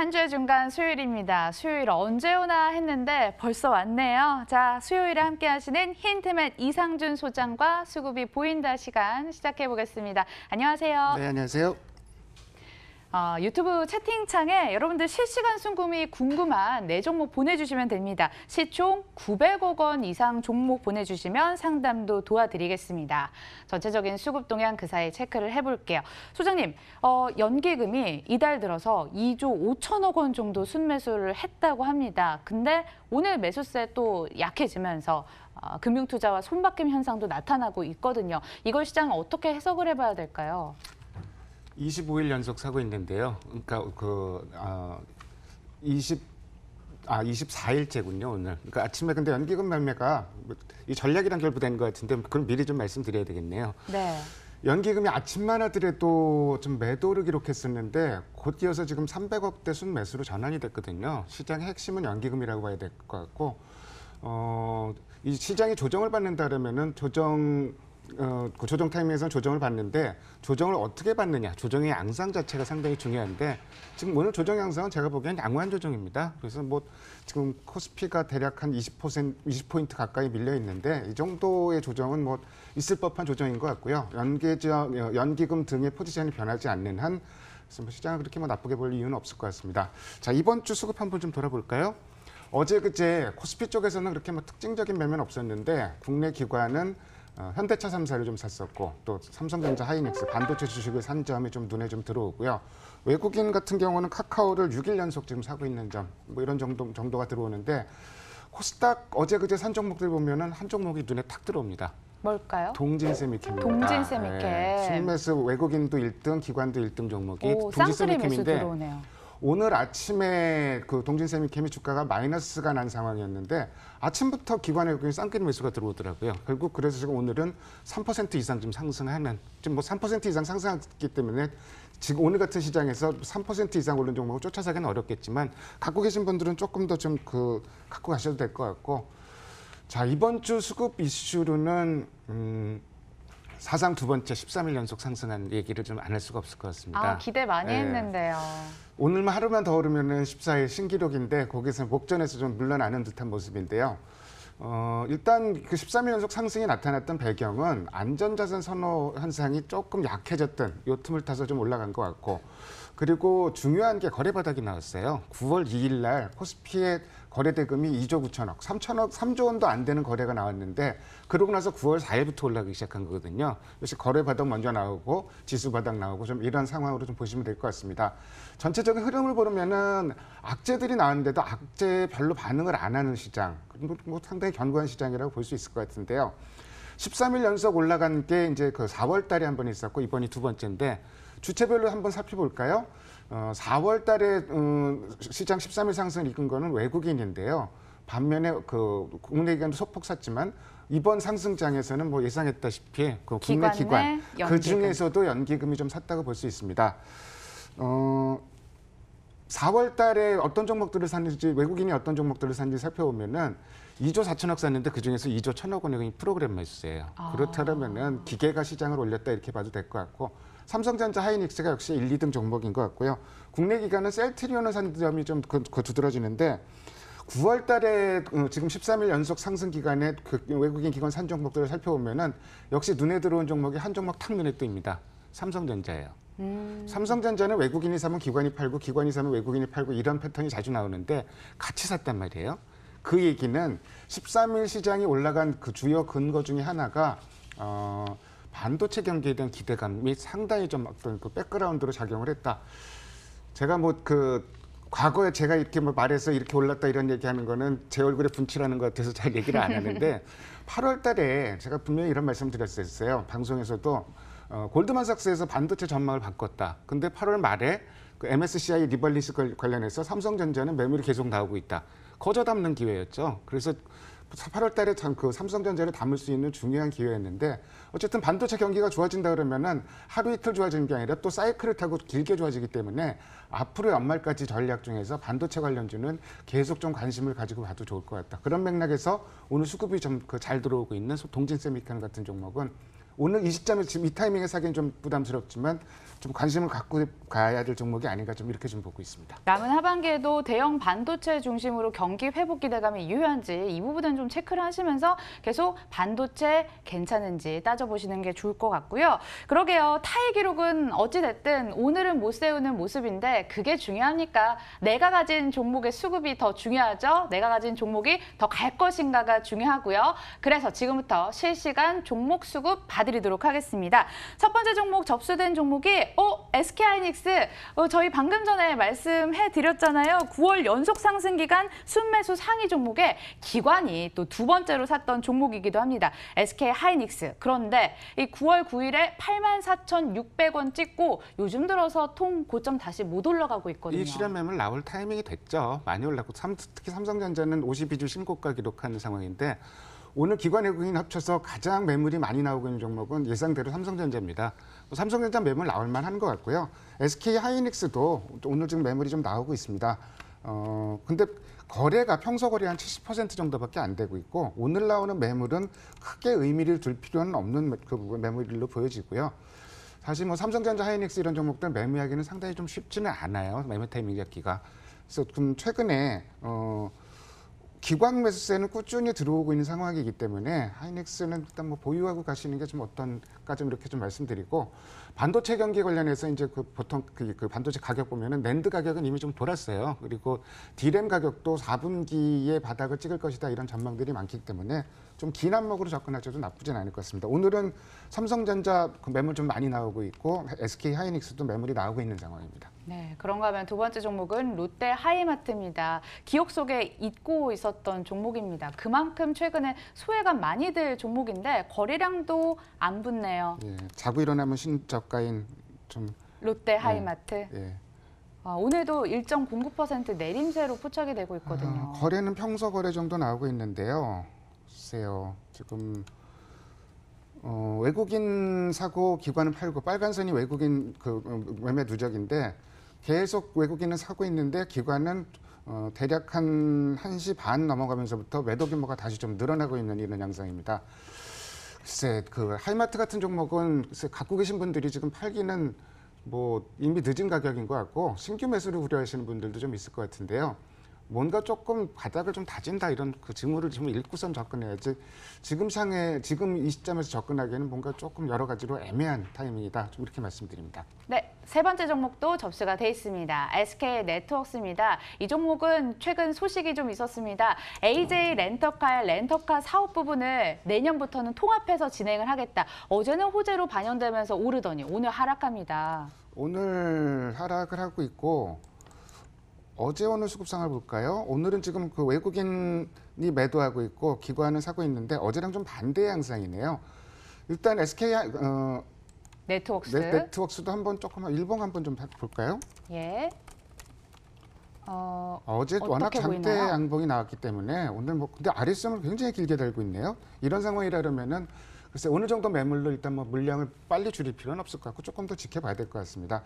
한 주의 중간 수요일입니다. 수요일 언제 오나 했는데 벌써 왔네요. 자, 수요일에 함께 하시는 힌트맨 이상준 소장과 수급이 보인다 시간 시작해 보겠습니다. 안녕하세요. 네, 안녕하세요. 유튜브 채팅창에 여러분들 실시간 순금이 궁금한 네 종목 보내주시면 됩니다. 시총 900억 원 이상 종목 보내주시면 상담도 도와드리겠습니다. 전체적인 수급 동향 그 사이 체크를 해볼게요. 소장님, 연기금이 이달 들어서 2조 5천억 원 정도 순매수를 했다고 합니다. 근데 오늘 매수세 또 약해지면서 금융투자와 손바뀜 현상도 나타나고 있거든요. 이걸 시장 어떻게 해석을 해봐야 될까요? 25일 연속 사고 있는데요. 그러니까 24일째군요, 오늘. 그러니까 아침에 근데 연기금 매매가 이 전략이랑 결부된 것 같은데 그건 미리 좀 말씀드려야 되겠네요. 네. 연기금이 아침만 하더라도 좀 매도를 기록했었는데 곧 이어서 지금 300억대 순매수로 전환이 됐거든요. 시장의 핵심은 연기금이라고 봐야 될 것 같고 이 시장이 조정을 받는다 그러면은 그 조정 타이밍에서는 조정을 받는데 조정을 어떻게 받느냐, 조정의 양상 자체가 상당히 중요한데 지금 오늘 조정 양상은 제가 보기엔 양호한 조정입니다. 그래서 뭐 지금 코스피가 대략 한 20포인트 가까이 밀려 있는데 이 정도의 조정은 뭐 있을 법한 조정인 것 같고요. 연기금 등의 포지션이 변하지 않는 한 그래서 뭐 시장을 그렇게 뭐 나쁘게 볼 이유는 없을 것 같습니다. 자, 이번 주 수급 한번 좀 돌아볼까요? 어제 그제 코스피 쪽에서는 그렇게 뭐 특징적인 매매는 없었는데 국내 기관은 현대차 3사를 좀 샀었고 또 삼성전자, 하이닉스, 반도체 주식을 산 점이 좀 눈에 좀 들어오고요. 외국인 같은 경우는 카카오를 6일 연속 지금 사고 있는 점, 뭐 이런 정도가 들어오는데 코스닥 어제 그제 산 종목들 보면은 한 종목이 눈에 탁 들어옵니다. 뭘까요? 동진세미캠입니다. 동진세미캠. 네, 순매수 외국인도 1등, 기관도 1등 종목이 쌍끌이 매수 동진세미캠인데 들어오네요. 오늘 아침에 그 동진세미캠이 주가가 마이너스가 난 상황이었는데 아침부터 기관 외국인 쌍끌이 매수가 들어오더라고요. 결국 그래서 지금 오늘은 3% 이상 좀 상승하는, 지금 뭐 3% 이상 상승했기 때문에 지금 오늘 같은 시장에서 3% 이상 오른 종목을 쫓아사기는 어렵겠지만 갖고 계신 분들은 조금 더 좀 갖고 가셔도 될 것 같고. 자, 이번 주 수급 이슈로는 사상 두 번째 13일 연속 상승한 얘기를 좀 안 할 수가 없을 것 같습니다. 기대 많이 했는데요. 오늘만 하루만 더 오르면은 14일 신기록인데 거기서 목전에서 좀 물러나는 듯한 모습인데요. 일단 그 13일 연속 상승이 나타났던 배경은 안전자산 선호 현상이 조금 약해졌던 요 틈을 타서 좀 올라간 것 같고, 그리고 중요한 게 거래 바닥이 나왔어요. 9월 2일 날 코스피의 거래 대금이 2조 9천억, 3조 원도 안 되는 거래가 나왔는데 그러고 나서 9월 4일부터 올라가기 시작한 거거든요. 역시 거래 바닥 먼저 나오고 지수 바닥 나오고 좀 이런 상황으로 좀 보시면 될 것 같습니다. 전체적인 흐름을 보면은 악재들이 나왔는데도 악재에 별로 반응을 안 하는 시장, 뭐 상당히 견고한 시장이라고 볼 수 있을 것 같은데요. 13일 연속 올라간 게 이제 그 4월 달에 한 번 있었고 이번이 두 번째인데 주체별로 한번 살펴볼까요? 4월 달에 시장 13일 상승을 이끈 거는 외국인인데요. 반면에 그 국내 기관도 소폭 샀지만 이번 상승장에서는 뭐 예상했다시피 그 국내 기관 그 중에서도 연기금이 좀 샀다고 볼 수 있습니다. 4월 달에 어떤 종목들을 샀는지, 외국인이 어떤 종목들을 샀는지 살펴보면은 2조 4천억 샀는데 그중에서 2조 1천억 원이 프로그램 매수세예요. 그렇다면은 기계가 시장을 올렸다 이렇게 봐도 될 것 같고, 삼성전자, 하이닉스가 역시 1, 2등 종목인 것 같고요. 국내 기관은 셀트리온을 산 점이 좀 두드러지는데 9월 달에 지금 13일 연속 상승 기간에 그 외국인 기관 산 종목들을 살펴보면은 역시 눈에 들어온 종목이 한 종목 탁 눈에 띕니다. 삼성전자예요. 삼성전자는 외국인이 사면 기관이 팔고 기관이 사면 외국인이 팔고 이런 패턴이 자주 나오는데 같이 샀단 말이에요. 그 얘기는 13일 시장이 올라간 그 주요 근거 중에 하나가 반도체 경기에 대한 기대감이 상당히 좀 어떤 그 백그라운드로 작용을 했다. 제가 뭐 과거에 제가 이렇게 뭐 말해서 이렇게 올랐다 이런 얘기하는 거는 제 얼굴에 분칠하는 것 같아서 잘 얘기를 안 하는데 8월 달에 제가 분명히 이런 말씀 드렸었어요. 방송에서도 골드만삭스에서 반도체 전망을 바꿨다. 근데 8월 말에 그 MSCI 리밸런스 관련해서 삼성전자는 매물이 계속 나오고 있다. 거저 담는 기회였죠. 그래서 8월 달에 참 그 삼성전자를 담을 수 있는 중요한 기회였는데 어쨌든 반도체 경기가 좋아진다 그러면은 하루 이틀 좋아지는 게 아니라 또 사이클을 타고 길게 좋아지기 때문에 앞으로 연말까지 전략 중에서 반도체 관련주는 계속 좀 관심을 가지고 봐도 좋을 것 같다. 그런 맥락에서 오늘 수급이 좀 잘 들어오고 있는 동진세미캠 같은 종목은 오늘 이 시점에 지금 이 타이밍에 사기는 좀 부담스럽지만 좀 관심을 갖고 가야 될 종목이 아닌가 좀 이렇게 좀 보고 있습니다. 남은 하반기에도 대형 반도체 중심으로 경기 회복 기대감이 유효한지 이 부분은 좀 체크를 하시면서 계속 반도체 괜찮은지 따져보시는 게 좋을 것 같고요. 그러게요. 타이 기록은 어찌됐든 오늘은 못 세우는 모습인데 그게 중요합니까? 내가 가진 종목의 수급이 더 중요하죠. 내가 가진 종목이 더 갈 것인가가 중요하고요. 그래서 지금부터 실시간 종목 수급 봐드리도록 하겠습니다. 첫 번째 종목 접수된 종목이 SK하이닉스. 저희 방금 전에 말씀해드렸잖아요. 9월 연속 상승 기간 순매수 상위 종목에 기관이 또 두 번째로 샀던 종목이기도 합니다. SK하이닉스. 그런데 이 9월 9일에 84,600원 찍고 요즘 들어서 통 고점 다시 못 올라가고 있거든요. 이 실현 매물 나올 타이밍이 됐죠. 많이 올랐고 특히 삼성전자는 52주 신고가 기록하는 상황인데 오늘 기관 외국인 합쳐서 가장 매물이 많이 나오고 있는 종목은 예상대로 삼성전자입니다. 삼성전자 매물 나올 만한 것 같고요. SK하이닉스도 오늘 지금 매물이 좀 나오고 있습니다. 근데 거래가 평소 거래 한 70% 정도밖에 안 되고 있고 오늘 나오는 매물은 크게 의미를 둘 필요는 없는 그 매물로 보여지고요. 사실 뭐 삼성전자, 하이닉스 이런 종목들 매매하기는 상당히 좀 쉽지는 않아요. 매매 타이밍 잡기가. 그래서 좀 최근에 기관 매수세는 꾸준히 들어오고 있는 상황이기 때문에 하이닉스는 일단 뭐 보유하고 가시는 게 좀 어떤가 좀 이렇게 좀 말씀드리고 반도체 경기 관련해서 이제 보통 그 반도체 가격 보면은 낸드 가격은 이미 좀 돌았어요. 그리고 D램 가격도 4분기에 바닥을 찍을 것이다 이런 전망들이 많기 때문에 좀 긴 안목으로 접근하셔도 나쁘진 않을 것 같습니다. 오늘은 삼성전자 매물 좀 많이 나오고 있고 SK 하이닉스도 매물이 나오고 있는 상황입니다. 네, 그런가 하면 두 번째 종목은 롯데 하이마트입니다. 기억 속에 잊고 있었던 종목입니다. 그만큼 최근에 소외감 많이 들 종목인데 거래량도 안 붙네요. 예, 자고 일어나면 신저가인 좀 롯데 하이마트. 예. 오늘도 1.09% 내림세로 포착이 되고 있거든요. 거래는 평소 거래 정도 나오고 있는데요. 글쎄요, 지금 외국인 사고 기관은 팔고 빨간 선이 외국인 그 매매 누적인데 계속 외국인은 사고 있는데 기관은 대략 한 1시 반 넘어가면서부터 매도 규모가 다시 좀 늘어나고 있는 이런 양상입니다. 글쎄 그 하이마트 같은 종목은 글쎄 갖고 계신 분들이 지금 팔기는 뭐 이미 늦은 가격인 것 같고 신규 매수를 우려하시는 분들도 좀 있을 것 같은데요. 뭔가 조금 바닥을 좀 다진다 이런 그 징후를 좀 읽고선 접근해야지 지금 이 시점에서 접근하기에는 뭔가 조금 여러 가지로 애매한 타이밍이다. 좀 이렇게 말씀드립니다. 네, 세 번째 종목도 접수가 돼 있습니다. SK 네트워크스입니다. 이 종목은 최근 소식이 좀 있었습니다. AJ 렌터카 사업 부분을 내년부터는 통합해서 진행을 하겠다. 어제는 호재로 반영되면서 오르더니 오늘 하락합니다. 오늘 하락을 하고 있고 어제 오늘 수급상을 볼까요? 오늘은 지금 그 외국인이 매도하고 있고 기관은 사고 있는데 어제랑 좀 반대 양상이네요. 일단 SK 네트워크스도 한번 조금만 일봉 한번 좀 볼까요? 예. 어제 워낙 장대 양봉이 나왔기 때문에 오늘 뭐 근데 아랫선을 굉장히 길게 달고 있네요. 이런 상황이라면은 글쎄 어느 정도 매물로 일단 뭐 물량을 빨리 줄일 필요는 없을 것 같고 조금 더 지켜봐야 될 것 같습니다.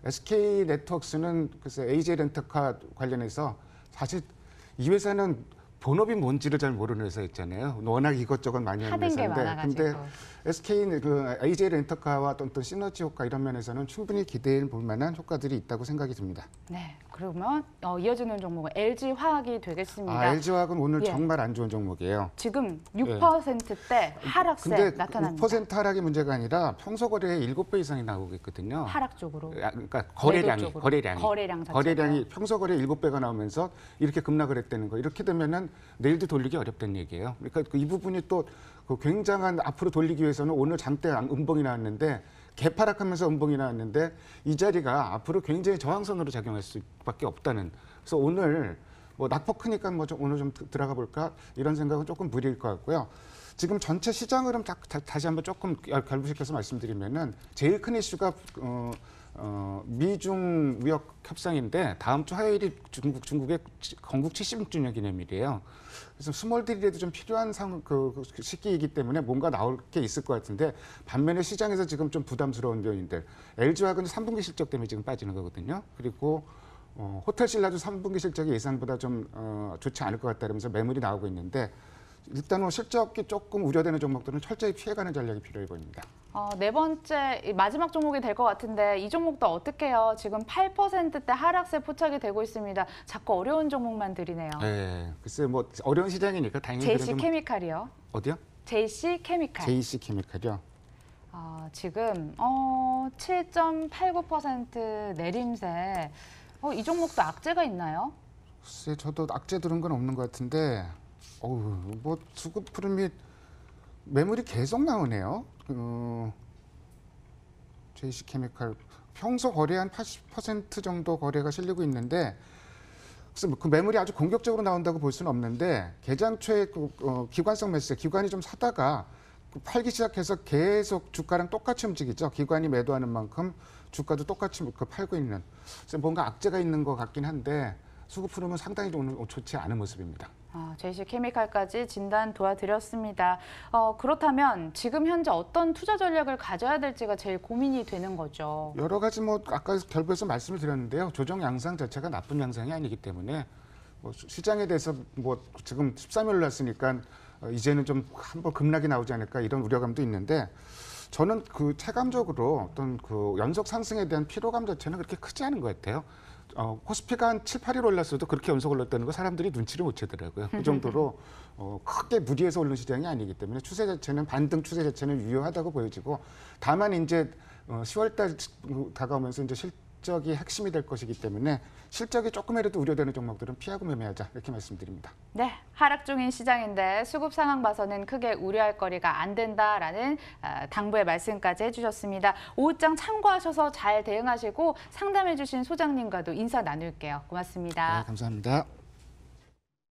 SK 네트워크스는 글쎄 AJ 렌터카 관련해서 사실 이 회사는 본업이 뭔지를 잘 모르는 회사였잖아요. 워낙 이것저것 많이 하는 회사인데, 근데 SK 그 AJ 렌터카와 어떤 시너지 효과 이런 면에서는 충분히 기대해 볼 만한 효과들이 있다고 생각이 듭니다. 네, 그러면 이어지는 종목은 LG 화학이 되겠습니다. LG 화학은 오늘 정말 안 좋은 종목이에요. 지금 6%대 하락세 나타납니다. 6% 하락이 문제가 아니라 평소 거래의 7배 이상이 나오고 있거든요. 하락 쪽으로. 그러니까 거래량이 평소 거래 7배가 나오면서 이렇게 급락을 했다는 거. 이렇게 되면은 내일도 돌리기 어렵다는 얘기예요. 그러니까 이 부분이 또 그 굉장한 앞으로 돌리기 위해서는 오늘 장대 음봉이 나왔는데 개파락하면서 음봉이 나왔는데 이 자리가 앞으로 굉장히 저항선으로 작용할 수밖에 없다는. 그래서 오늘 뭐 낙폭 크니까 뭐 좀 오늘 좀 들어가 볼까 이런 생각은 조금 무리일 것 같고요. 지금 전체 시장 흐름 다시 한번 조금 결부시켜서 말씀드리면은 제일 큰 이슈가 미중 무역 협상인데 다음 주 화요일이 중국의 건국 70주년 기념일이에요. 그래서 스몰딜이라도 좀 필요한 그 시기이기 때문에 뭔가 나올 게 있을 것 같은데 반면에 시장에서 지금 좀 부담스러운 요인들 LG화학은 3분기 실적 때문에 지금 빠지는 거거든요. 그리고 호텔신라도 3분기 실적이 예상보다 좀 좋지 않을 것 같다 그러면서 매물이 나오고 있는데 일단 뭐 실적이 조금 우려되는 종목들은 철저히 피해가는 전략이 필요해 보입니다. 네 번째 이 마지막 종목이 될 것 같은데 이 종목도 어떻게 해요? 지금 8%대 하락세 포착이 되고 있습니다. 자꾸 어려운 종목만 들이네요. 네, 글쎄 뭐 어려운 시장이니까 당연히 JC 좀 케미칼이요. 어디요? JC 케미칼. JC 케미칼이요. 지금 7.89% 내림세. 이 종목도 악재가 있나요? 글쎄 저도 악재 들은 건 없는 것 같은데 뭐 수급 흐름이 매물이 계속 나오네요. JC 케미칼 평소 거래 한 80% 정도 거래가 실리고 있는데 그래서 그 매물이 아주 공격적으로 나온다고 볼 수는 없는데 개장 초에 기관성 매수세, 기관이 좀 사다가 팔기 시작해서 계속 주가랑 똑같이 움직이죠. 기관이 매도하는 만큼 주가도 똑같이 팔고 있는. 그래서 뭔가 악재가 있는 것 같긴 한데 수급 흐름은 상당히 좋지 않은 모습입니다. JC 케미칼까지 진단 도와드렸습니다. 그렇다면 지금 현재 어떤 투자 전략을 가져야 될지가 제일 고민이 되는 거죠. 여러 가지 뭐 아까 결부해서 말씀을 드렸는데요. 조정 양상 자체가 나쁜 양상이 아니기 때문에 뭐 시장에 대해서 뭐 지금 13일 올랐으니까 이제는 좀 한번 급락이 나오지 않을까 이런 우려감도 있는데 저는 그 체감적으로 어떤 그 연속 상승에 대한 피로감 자체는 그렇게 크지 않은 것 같아요. 코스피가 한 7, 8일 올랐어도 그렇게 연속 올랐다는 거 사람들이 눈치를 못 채더라고요. 그 정도로 크게 무리해서 오르는 시장이 아니기 때문에 추세 자체는 반등 추세 자체는 유효하다고 보여지고 다만 이제 10월달 다가오면서 이제 실적이 핵심이 될 것이기 때문에 실적이 조금이라도 우려되는 종목들은 피하고 매매하자 이렇게 말씀드립니다. 네, 하락 중인 시장인데 수급 상황 봐서는 크게 우려할 거리가 안 된다라는 당부의 말씀까지 해주셨습니다. 오후장 참고하셔서 잘 대응하시고 상담해주신 소장님과도 인사 나눌게요. 고맙습니다. 네, 감사합니다.